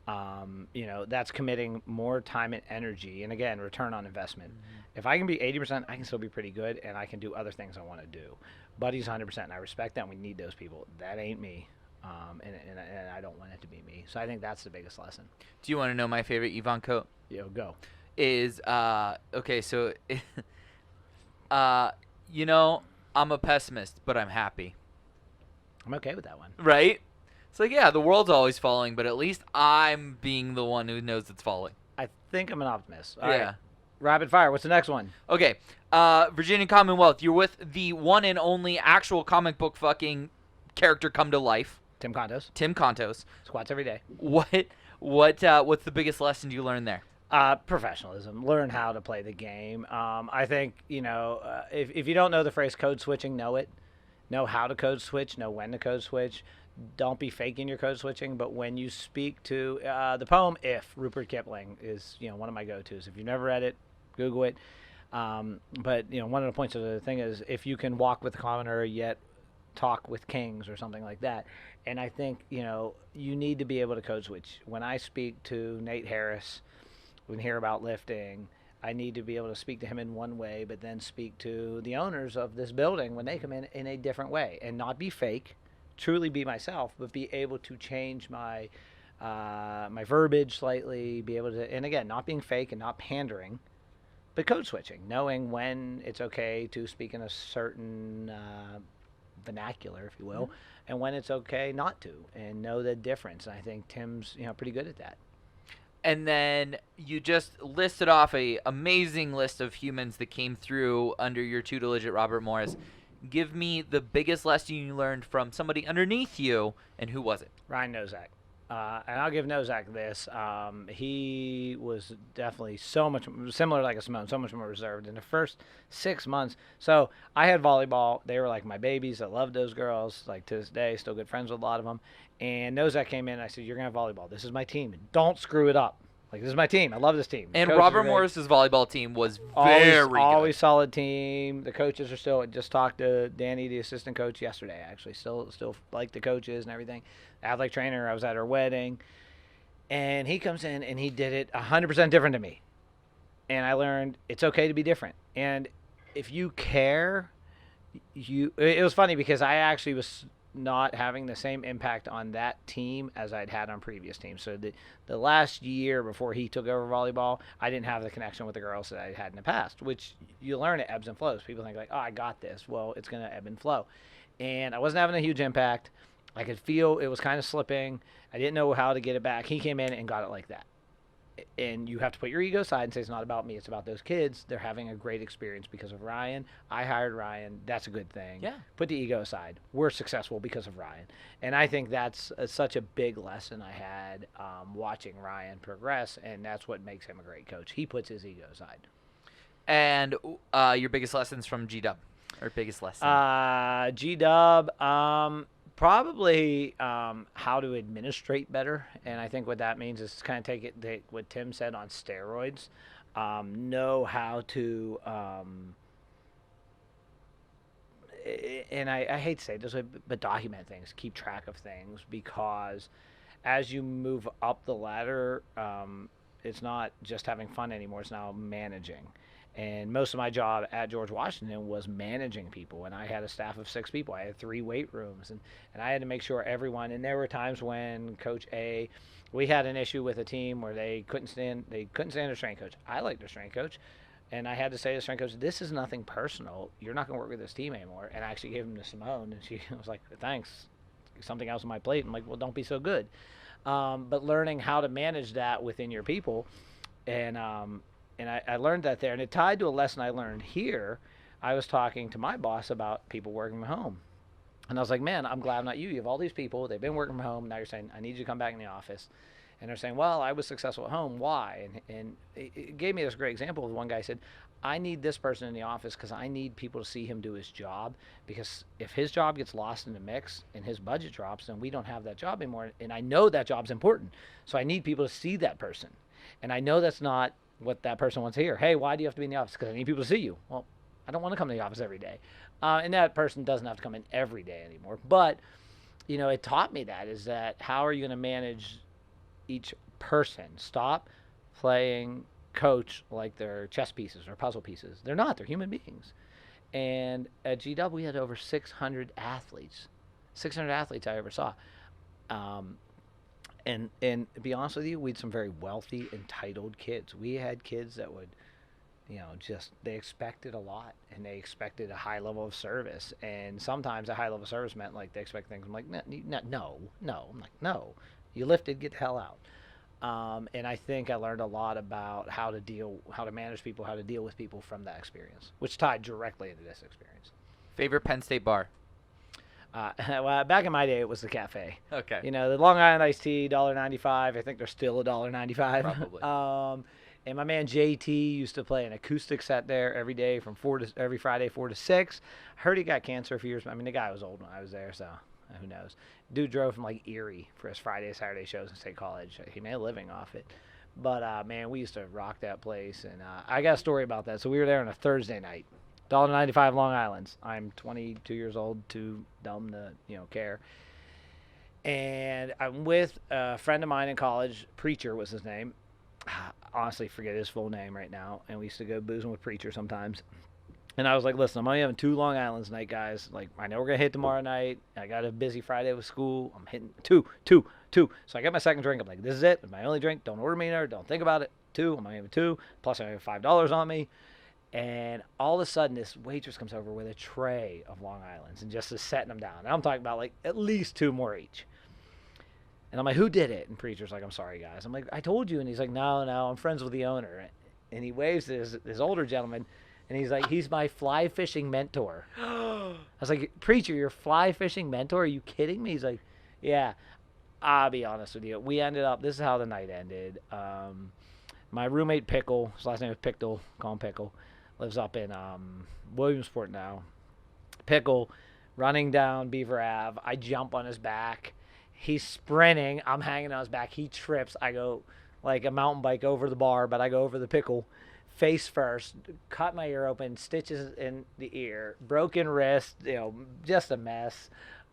That's committing more time and energy. And again, return on investment. Mm-hmm. If I can be 80%, I can still be pretty good, and I can do other things I want to do. Buddy's 100%, and I respect that, and we need those people. That ain't me. And I don't want it to be me. So I think that's the biggest lesson. Do you want to know my favorite Yvon quote? Go. Is, okay, so, I'm a pessimist, but I'm happy. I'm okay with that one. Right? It's like, yeah, the world's always falling, but at least I'm being the one who knows it's falling. I think I'm an optimist. All right. Rapid fire. What's the next one? Okay. Virginia Commonwealth. You're with the one and only actual comic book fucking character come to life. Tim Contos. Tim Contos. Squats every day. What's the biggest lesson you learned there? Professionalism. Learn how to play the game. I think, if you don't know the phrase code switching, know it. Know how to code switch. Know when to code switch. Don't be faking your code switching. But when you speak to the poem "If," Rupert Kipling is one of my go-tos. If you've never read it, Google it. But one of the points of the thing is if you can walk with the commoner yet talk with kings or something like that. And I think you need to be able to code switch. When I speak to Nate Harris, we hear about lifting. I need to be able to speak to him in one way, but then speak to the owners of this building when they come in a different way, and not be fake, truly be myself, but be able to change my my verbiage slightly, be able to, and again, not being fake and not pandering, but code switching, knowing when it's okay to speak in a certain vernacular, if you will, and when it's okay not to, and know the difference. And I think Tim's pretty good at that. And then you just listed off a amazing list of humans that came through under your tutelage at Robert Morris. Give me the biggest lesson you learned from somebody underneath you, and who was it? Ryan Nozak. And I'll give Nozak this. He was definitely so much similar like a Simone, so much more reserved in the first 6 months. So I had volleyball. They were like my babies. I loved those girls. Like to this day, still good friends with a lot of them. And Nozak came in and I said, "You're going to have volleyball. This is my team. Don't screw it up. Like, this is my team. I love this team." And Robert Morris's volleyball team was very good. Always solid team. The coaches are still. I just talked to Danny, the assistant coach, yesterday. Actually, still like the coaches and everything. Athletic trainer. I was at her wedding, and he comes in and he did it 100% different to me. And I learned it's okay to be different. And if you care, It was funny because I actually was not having the same impact on that team as I'd had on previous teams. So the last year before he took over volleyball, I didn't have the connection with the girls that I had in the past, which you learn it ebbs and flows. People think like, "Oh, I got this." Well, it's going to ebb and flow. And I wasn't having a huge impact. I could feel it was kind of slipping. I didn't know how to get it back. He came in and got it like that. And you have to put your ego aside and say it's not about me. It's about those kids. They're having a great experience because of Ryan. I hired Ryan. That's a good thing. Yeah. Put the ego aside. We're successful because of Ryan. And I think that's such a big lesson I had watching Ryan progress, and that's what makes him a great coach. He puts his ego aside. And your biggest lessons from G-Dub, or biggest lesson? G-Dub, probably how to administrate better. And I think what that means is kind of take what Tim said on steroids. Know how to, and I hate to say it this way, but document things, keep track of things, because as you move up the ladder, it's not just having fun anymore, it's now managing. And most of my job at George Washington was managing people. And I had a staff of 6 people. I had 3 weight rooms. And I had to make sure everyone, and there were times when Coach A, we had an issue with a team where they couldn't stand their strength coach. I liked their strength coach. And I had to say to the strength coach, "This is nothing personal. You're not going to work with this team anymore." And I actually gave him to Simone. And she was like, "Thanks. Something else on my plate." I'm like, "Well, don't be so good." But learning how to manage that within your people. And I learned that there. And it tied to a lesson I learned here. I was talking to my boss about people working from home. And I was like, "Man, I'm glad I'm not you. You have all these people. They've been working from home. Now you're saying, I need you to come back in the office." And they're saying, "Well, I was successful at home. Why?" And it gave me this great example. One guy said, "I need this person in the office because I need people to see him do his job. Because if his job gets lost in the mix and his budget drops, then we don't have that job anymore. And I know that job's important. So I need people to see that person. And I know that's not what that person wants to hear. Hey, why do you have to be in the office? Because I need people to see you." Well, I don't want to come to the office every day. And that person doesn't have to come in every day anymore. But, it taught me that is that how are you going to manage each person? Stop playing coach like they're chess pieces or puzzle pieces. They're not. They're human beings. And at GW, we had over 600 athletes. 600 athletes I ever saw. And to be honest with you, we had some very wealthy, entitled kids. We had kids that would, they expected a lot, and they expected a high level of service. And sometimes a high level of service meant like they expect things. I'm like, no. I'm like, no. You lifted, get the hell out. And I think I learned a lot about how to manage people, how to deal with people from that experience, which tied directly into this experience. Favorite Penn State bar? Well, back in my day, it was the cafe. Okay. The Long Island iced tea, $1.95. I think they're still $1.95. Probably. And my man JT used to play an acoustic set there every day from every Friday 4 to 6. I heard he got cancer a few years. I mean, the guy was old when I was there, so who knows? Dude drove from like Erie for his Friday, Saturday shows in State College. He made a living off it. But man, we used to rock that place, and I got a story about that. So we were there on a Thursday night, $1.95 Long Island's. I'm 22 years old, too dumb to care. And I'm with a friend of mine in college. Preacher was his name. Honestly, forget his full name right now. And we used to go boozing with Preacher sometimes. And I was like, listen, I'm only having 2 Long Island's night, guys. Like, I know we're going to hit tomorrow night. I got a busy Friday with school. I'm hitting two. So I got my second drink. I'm like, this is it. It's my only drink. Don't order me another. Don't think about it. 2. I'm only having 2. Plus, I have $5 on me. And all of a sudden, this waitress comes over with a tray of Long Island's and just is setting them down. And I'm talking about, like, at least 2 more each. And I'm like, who did it? And Preacher's like, I'm sorry, guys. I'm like, I told you. And he's like, no, I'm friends with the owner. And he waves to this older gentleman. And he's like, he's my fly fishing mentor. I was like, Preacher, your fly fishing mentor? Are you kidding me? He's like, yeah. I'll be honest with you. We ended up, this is how the night ended. My roommate, Pickle, his last name is Pickle, call him Pickle, lives up in Williamsport now. Pickle, running down Beaver Ave. I jump on his back. He's sprinting. I'm hanging on his back. He trips. I go like a mountain bike over the bar, but I go over the Pickle. Face first, cut my ear open, stitches in the ear, broken wrist, just a mess.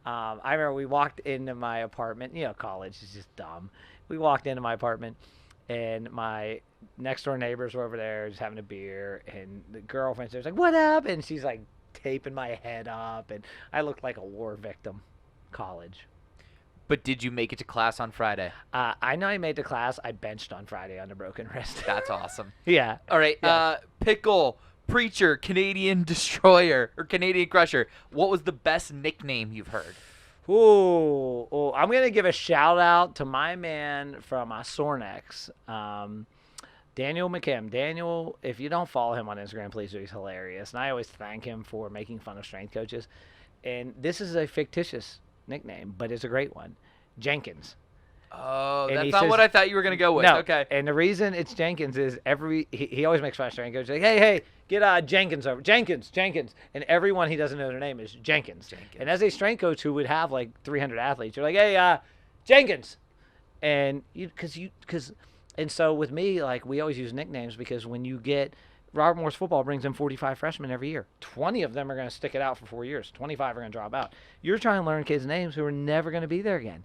I remember we walked into my apartment. College is just dumb. We walked into my apartment, and my next door neighbors were over there just having a beer, and the girlfriend's there, like, what up? And she's like taping my head up, and I looked like a war victim. College. But did you make it to class on Friday? I know I made the class. I benched on Friday on a broken wrist. That's awesome. Yeah. All right. Yeah. Pickle, Preacher, Canadian Destroyer, or Canadian Crusher. What was the best nickname you've heard? Ooh, I'm going to give a shout out to my man from Sornex, Daniel McKim. Daniel, if you don't follow him on Instagram, please do. He's hilarious. And I always thank him for making fun of strength coaches. And this is a fictitious nickname, but it's a great one. Jenkins. Oh, that's not what I thought you were going to go with. No, okay. And the reason it's Jenkins is he always makes fun of strength coaches. Like, hey, get Jenkins over. Jenkins. And everyone he doesn't know their name is Jenkins. And as a strength coach who would have like 300 athletes, you're like, hey, Jenkins. And and so with me, like, we always use nicknames because when you get Robert Morris football brings in 45 freshmen every year. 20 of them are going to stick it out for 4 years. 25 are going to drop out. You're trying to learn kids' names who are never going to be there again.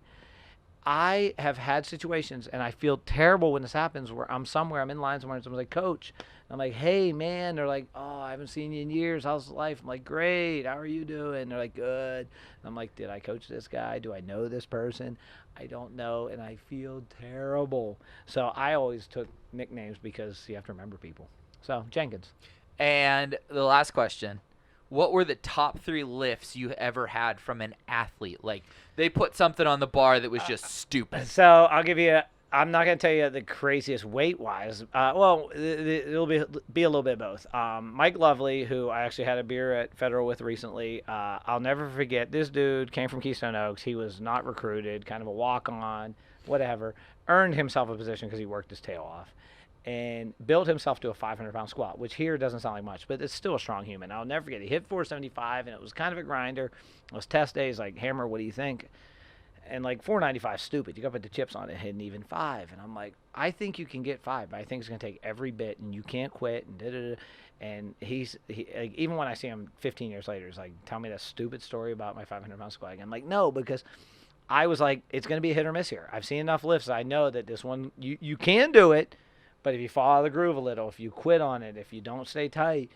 I have had situations, and I feel terrible when this happens, where I'm in line somewhere, and someone's like, Coach. And I'm like, hey, man. They're like, oh, I haven't seen you in years. How's life? I'm like, great. How are you doing? They're like, good. And I'm like, did I coach this guy? Do I know this person? I don't know, and I feel terrible. So I always took nicknames because you have to remember people. So, Jenkins. And the last question. What were the top 3 lifts you ever had from an athlete? Like, they put something on the bar that was just stupid. So, I'll give you I'm not going to tell you the craziest weight-wise. It'll be a little bit of both. Mike Lovely, who I actually had a beer at Federal with recently, I'll never forget. This dude came from Keystone Oaks. He was not recruited, kind of a walk-on, whatever. Earned himself a position because he worked his tail off. And built himself to a 500-pound squat, which here doesn't sound like much, but it's still a strong human. I'll never forget. He hit 475, and it was kind of a grinder. It was test days, like, Hammer, what do you think? And, like, 495 is stupid. You got to put the chips on it, hitting even 5. And I'm like, I think you can get 5, but I think it's going to take every bit, and you can't quit, and da-da-da. And he like, even when I see him 15 years later, he's like, tell me that stupid story about my 500-pound squat. I'm like, no, because I was like, it's going to be a hit or miss here. I've seen enough lifts. I know that this one, you can do it. But if you fall out of the groove a little, if you quit on it, if you don't stay tight,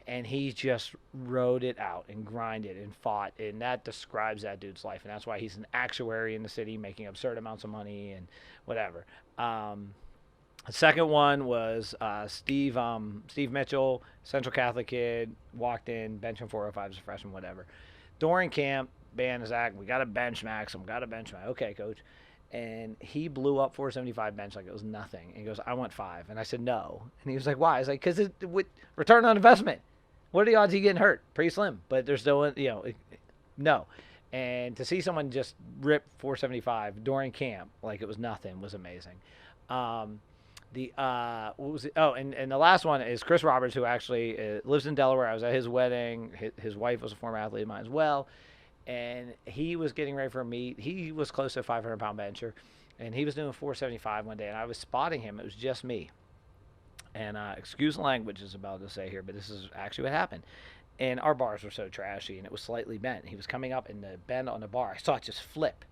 and he just rode it out and grinded and fought, and that describes that dude's life. And that's why he's an actuary in the city making absurd amounts of money and whatever. The second one was Steve Mitchell, Central Catholic kid, walked in, benching 405 as a freshman, whatever. During camp, band is act, we got to bench max him, Okay, coach. And he blew up 475 bench like it was nothing. And he goes, I want 5. And I said, no. And he was like, why? I was like, because it would return on investment. What are the odds of you getting hurt? Pretty slim. But there's still, no. And to see someone just rip 475 during camp like it was nothing was amazing. what was it? Oh, and the last one is Chris Roberts, who actually lives in Delaware. I was at his wedding. His wife was a former athlete of mine as well, and he was getting ready for a meet. He was close to a 500-pound bencher, and he was doing 475 one day, and I was spotting him. It was just me. And excuse the language is about to say here, but this is actually what happened. And our bars were so trashy, and it was slightly bent. He was coming up, and the bend on the bar, I saw it just flip,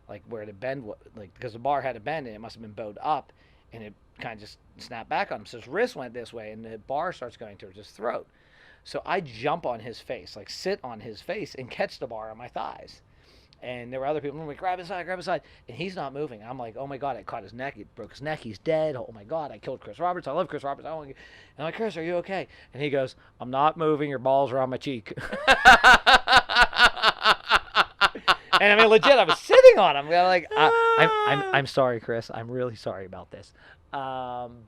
like where the bend was, like because the bar had a bend, and it must have been bowed up, and it kind of just snapped back on him. So his wrist went this way, and the bar starts going towards his throat. So I jump on his face, like sit on his face, and catch the bar on my thighs. And there were other people, I'm like, grab his side, and he's not moving. And I'm like, oh my God, I caught his neck, it broke his neck, he's dead. Oh my God, I killed Chris Roberts. I love Chris Roberts. And I'm like, Chris, are you okay? And he goes, I'm not moving. Your balls are on my cheek. And I mean, legit, I was sitting on him. Like, I'm sorry, Chris. I'm really sorry about this. And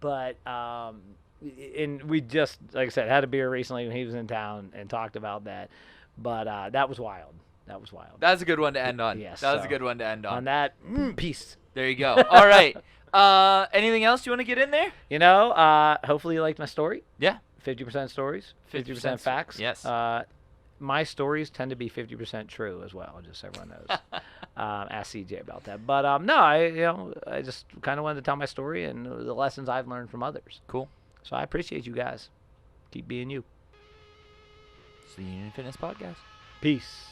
we just, like I said, had a beer recently when he was in town and talked about that. But that was wild. That was wild. That's a good one to end on. Yes. That was a good one to end on. On that, peace. There you go. All right. Anything else you want to get in there? You know, hopefully you liked my story. Yeah. 50% stories, 50% facts. Yes. My stories tend to be 50% true as well, just so everyone knows. Ask CJ about that. But no, I just kind of wanted to tell my story and the lessons I've learned from others. Cool. So I appreciate you guys. Keep being you. It's the Union Fitness Podcast. Peace.